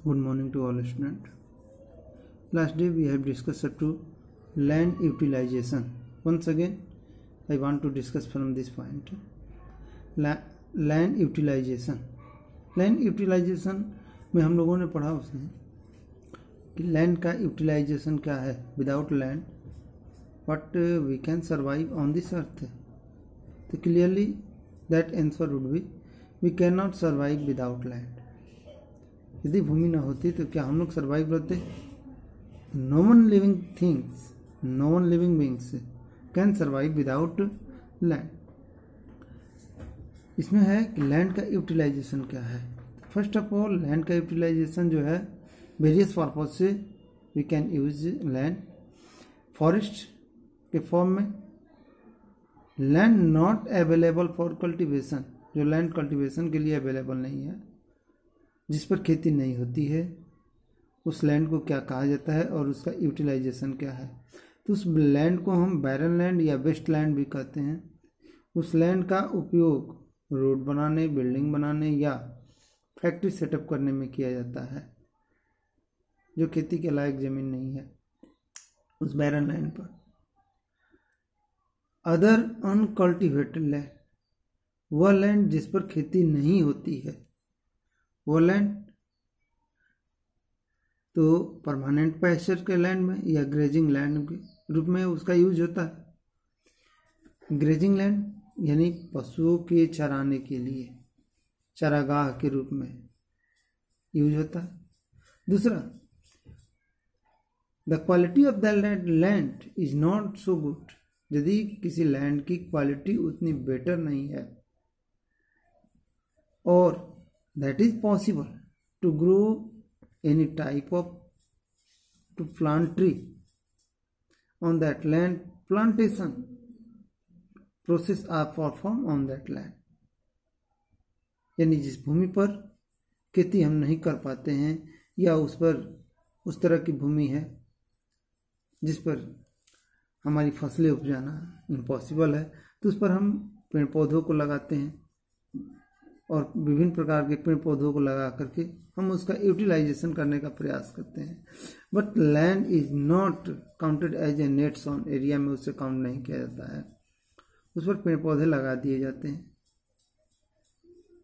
Good morning to all students. Last day we have discussed up to land utilization. Once again, I want to discuss from this point. Land utilization. Land utilization में हम लोगों ने पढ़ा उसमें कि land का utilization क्या है. Without land what we can survive on this earth. तो clearly that answer would be we cannot survive without land. यदि भूमि न होती तो क्या हम लोग सर्वाइव करते? No one living things, no one living beings can survive without land. इसमें है कि लैंड का यूटिलाइजेशन क्या है. फर्स्ट ऑफ ऑल लैंड का यूटिलाइजेशन जो है वेरियस पर्पज से we can use land. Forest के फॉर्म में, land not available for cultivation, जो लैंड कल्टीवेशन के लिए अवेलेबल नहीं है, जिस पर खेती नहीं होती है, उस लैंड को क्या कहा जाता है और उसका यूटिलाइजेशन क्या है. तो उस लैंड को हम बैरन लैंड या वेस्ट लैंड भी कहते हैं. उस लैंड का उपयोग रोड बनाने, बिल्डिंग बनाने या फैक्ट्री सेटअप करने में किया जाता है, जो खेती के लायक जमीन नहीं है उस बैरन लैंड पर. अदर अनकल्टिवेटेड लैंड, वह लैंड जिस पर खेती नहीं होती है, वो लैंड तो परमानेंट पैस्चर के लैंड में या ग्रेजिंग लैंड के रूप में उसका यूज होता है. ग्रेजिंग लैंड यानी पशुओं के चराने के लिए चारागाह के रूप में यूज होता है. दूसरा, the quality of the land is not so good. यदि किसी लैंड की क्वालिटी उतनी बेटर नहीं है और that is possible to grow any type of to plant tree on that land, plantation process are performed on that land. यानी जिस भूमि पर खेती हम नहीं कर पाते हैं या उस पर उस तरह की भूमि है जिस पर हमारी फसलें उपजाना इम्पॉसिबल है, तो उस पर हम पेड़ पौधों को लगाते हैं और विभिन्न प्रकार के पेड़ पौधों को लगा करके हम उसका यूटिलाइजेशन करने का प्रयास करते हैं. But land is not counted as a net sown area में उसे काउंट नहीं किया जाता है, उस पर पेड़ पौधे लगा दिए जाते हैं.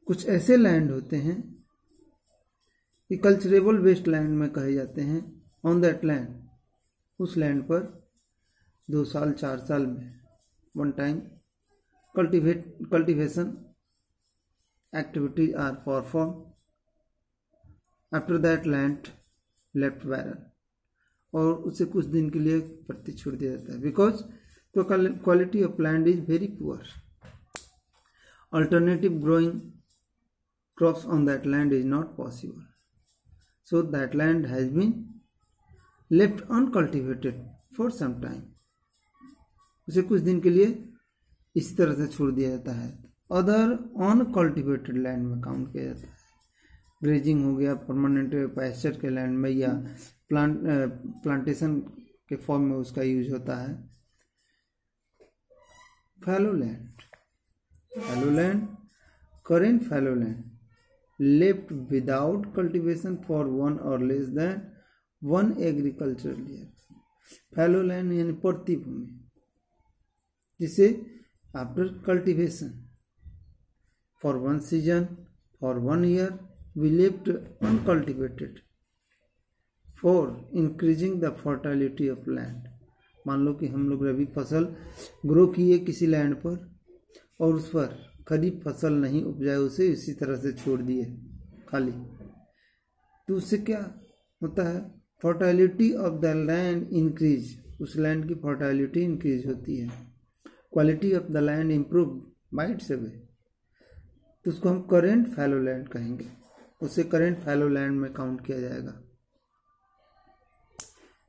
कुछ ऐसे लैंड होते हैं कि कल्चरेबल वेस्ट लैंड में कहे जाते हैं. ऑन दैट लैंड, उस लैंड पर 2 साल 4 साल में one time cultivation activities are performed. After that land left barren, और उसे कुछ दिन के लिए प्रति छोड़ दिया जाता है. बिकॉज तो quality of land is very poor. Alternative growing crops on that land is not possible, so that land has been left uncultivated for some time. उसे कुछ दिन के लिए इसी तरह से छोड़ दिया जाता है. अदर अनकल्टिवेटेड लैंड में काउंट किया जाता है. ग्रेजिंग हो गया, परमानेंट पैस्चर के लैंड में या प्लांटेशन के फॉर्म में उसका यूज होता है. Fallow land, fallow land, current fallow land left without cultivation for 1 और less than 1 agricultural year. Fallow land यानी पड़ती भूमि जिसे after cultivation for 1 season, for 1 year, we left uncultivated for increasing the fertility of land. मान लो कि हम लोग रबी फसल ग्रो किए किसी लैंड पर और उस पर खरीफ फसल नहीं उपजाए, उसे इसी तरह से छोड़ दिए खाली, तो उससे क्या होता है? Fertility of the land increase. उस लैंड की फर्टिलिटी इंक्रीज होती है. Quality of the land improve by its way, तो उसको हम करेंट फैलो लैंड कहेंगे. उसे करेंट फैलो लैंड में काउंट किया जाएगा.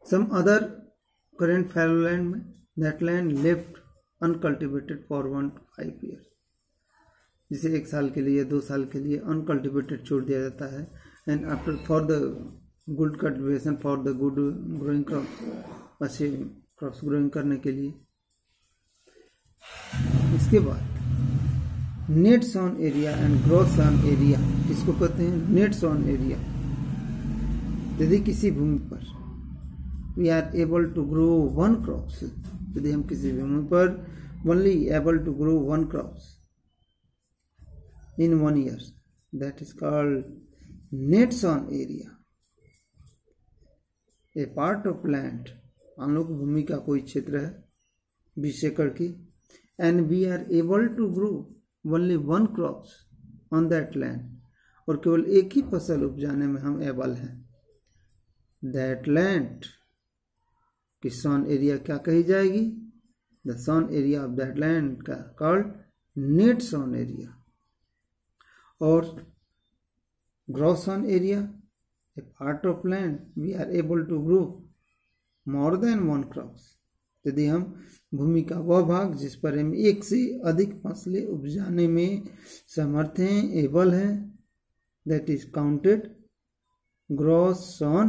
Some other current fallow land में that land left uncultivated for 1 to 5 years, जिसे 1 साल के लिए 2 साल के लिए अनकल्टिवेटेड छोड़ दिया जाता है. And after for the good cultivation, for the good growing crop, अच्छे क्रॉप्स ग्रोइंग करने के लिए. इसके बाद net sown area and gross sown area, किसको कहते हैं? Net sown area. यदि किसी भूमि पर we are able to grow one crops, यदि हम किसी भूमि पर only able to grow one crops in 1 year, that is called net sown area. A part of land, मान लो कि भूमि का कोई क्षेत्र है 20 एकड़ की, and we are able to grow only one crops on that land, और केवल एक ही फसल उपजाने में हम एबल हैं, दैट लैंड की सॉन एरिया क्या कही जाएगी? The sown area of that land का कॉल्ड नेट सॉन एरिया। और gross sown area, a part of land we are able to grow more than one crops, यदि हम भूमि का वह भाग जिस पर हम एक से अधिक फसलें उपजाने में समर्थ हैं, एबल हैं, that is counted gross sown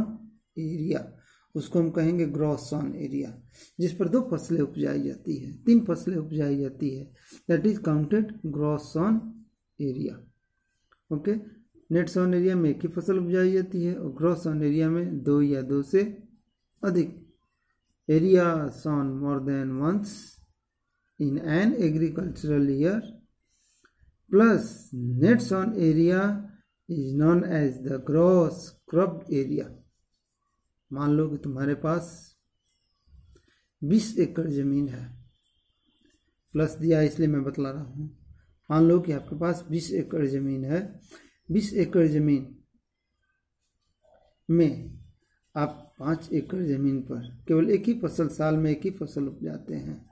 area. उसको हम कहेंगे ग्रॉस सॉन एरिया। जिस पर 2 फसलें उपजाई जाती है, 3 फसलें उपजाई जाती है, that is counted gross sown area. Okay, net sown area में एक ही फसल उपजाई जाती है, और ग्रॉस सॉन एरिया में 2 या 2 से अधिक। Area sown more than once in an agricultural year plus net sown area is known as the gross cropped area. मान लो कि तुम्हारे पास 20 एकड़ जमीन है, प्लस दिया इसलिए मैं बतला रहा हूँ। मान लो कि आपके पास 20 एकड़ जमीन है, 20 एकड़ जमीन में आप 5 एकड़ जमीन पर केवल एक ही फसल, साल में एक ही फसल उपजाते हैं,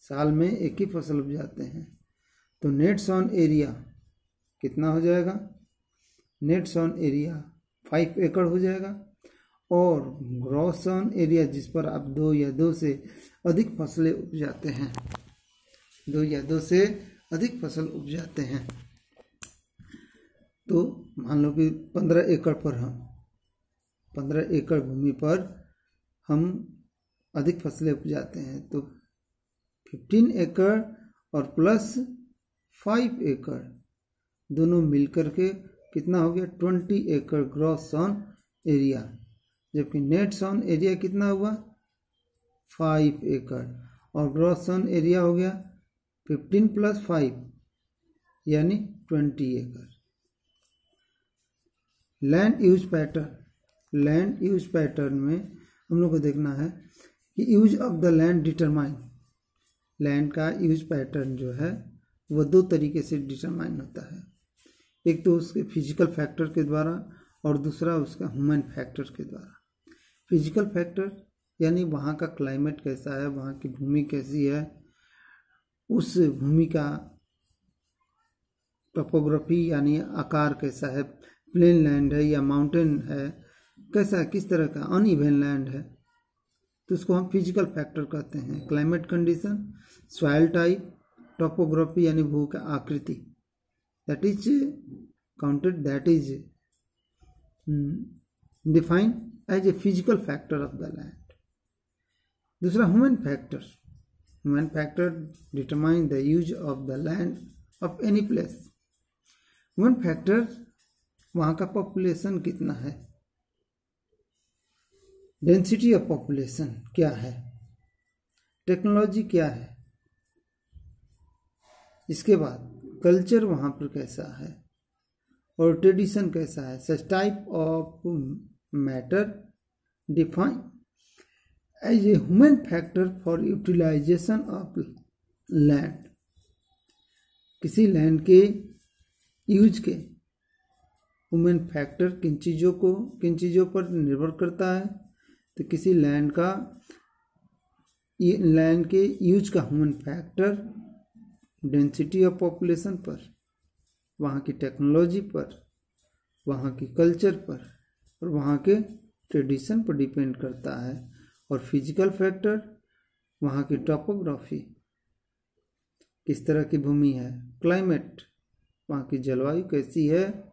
साल में एक ही फसल उपजाते हैं, तो नेट सॉन एरिया कितना हो जाएगा? नेट सॉन एरिया 5 एकड़ हो जाएगा। और ग्रॉस सॉन एरिया जिस पर आप 2 या 2 से अधिक फसलें उपजाते हैं, 2 या 2 से अधिक फसल उपजाते हैं, तो मान लो कि 15 एकड़ पर हम 15 एकड़ भूमि पर हम अधिक फसलें उपजाते हैं, तो 15 एकड़ और प्लस 5 एकड़ दोनों मिलकर के कितना हो गया? 20 एकड़ ग्रॉस सॉन एरिया। जबकि नेट सॉन एरिया कितना हुआ? 5 एकड़, और ग्रॉस सॉन एरिया हो गया 15 + 5 यानी 20 एकड़। Land use pattern, land use pattern में हम लोग को देखना है कि use of the land determine, land का यूज पैटर्न जो है वह 2 तरीके से डिटरमाइन होता है। एक तो उसके फिजिकल फैक्टर के द्वारा, और दूसरा उसका ह्यूमन फैक्टर के द्वारा। फिजिकल फैक्टर यानी वहाँ का क्लाइमेट कैसा है, वहाँ की भूमि कैसी है, उस भूमि का टोपोग्राफी यानी आकार कैसा है, प्लेन लैंड है या माउंटेन है, कैसा है, किस तरह का अनइवन लैंड है, तो उसको हम फिजिकल फैक्टर कहते हैं। Climate condition, soil type, topography यानी भू का आकृति, that is counted, that is defined as a physical factor of the land. दूसरा human factor, human factor determine the use of the land of any place. Human factor वहाँ का population कितना है, density of population क्या है, technology क्या है, इसके बाद कल्चर वहाँ पर कैसा है, और ट्रेडिशन कैसा है। Such type of matter define as a human factor for utilization of land. किसी लैंड के यूज के ह्यूमन फैक्टर किन चीज़ों पर निर्भर करता है, तो किसी लैंड के यूज का human factor density of population पर, वहाँ की टेक्नोलॉजी पर, वहाँ की कल्चर पर, और वहाँ के ट्रेडिशन पर डिपेंड करता है। और फिजिकल फैक्टर वहाँ की टोपोग्राफी, किस तरह की भूमि है, क्लाइमेट वहाँ की जलवायु कैसी है,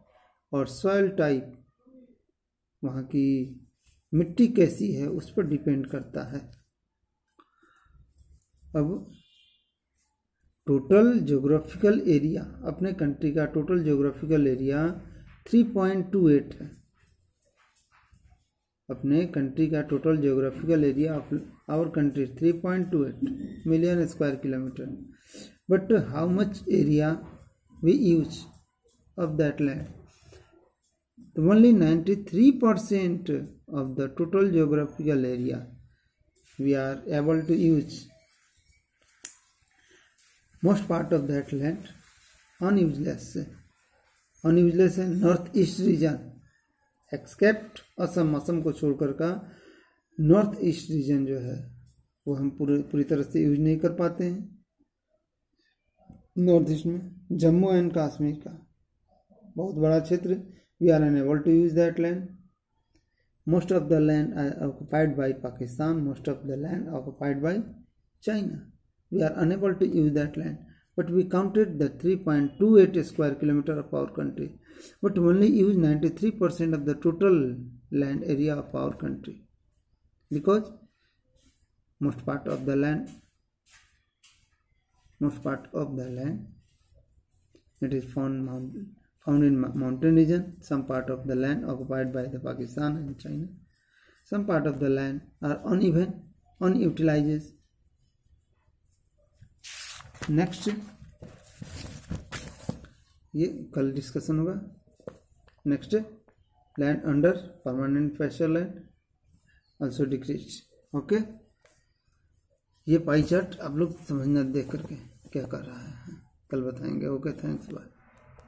और सॉइल टाइप वहाँ की मिट्टी कैसी है उस पर डिपेंड करता है। अब टोटल ज्योग्राफिकल एरिया, अपने कंट्री का टोटल ज्योग्राफिकल एरिया 3.28 है। अपने कंट्री का total geographical area of our country 3.28 million square kilometre, but how much area we use of that land? Only 93% of the total geographical area we are able to use. Most part of that land unuseless है north east region, except Assam, Assam को छोड़कर का north east reason जो है वो हम पूरी तरह से यूज नहीं कर पाते हैं। नॉर्थ ईस्ट में जम्मू एंड कश्मीर का बहुत बड़ा क्षेत्र, we are unable to use that land. Most of the land are occupied by Pakistan, most of the land occupied by China. We are unable to use that land, but we counted the 3.28 square kilometer of our country, but only use 93% of the total land area of our country, because most part of the land it is found in mountain region. Some part of the land occupied by the Pakistan and China. Some part of the land are uneven, unutilized. Next, ये कल discussion होगा। Next, land under permanent pasture land also decrease. Okay, ये pie chart आप लोग समझना देख करके क्या कर रहा है, कल बताएंगे। Okay, thanks, bye.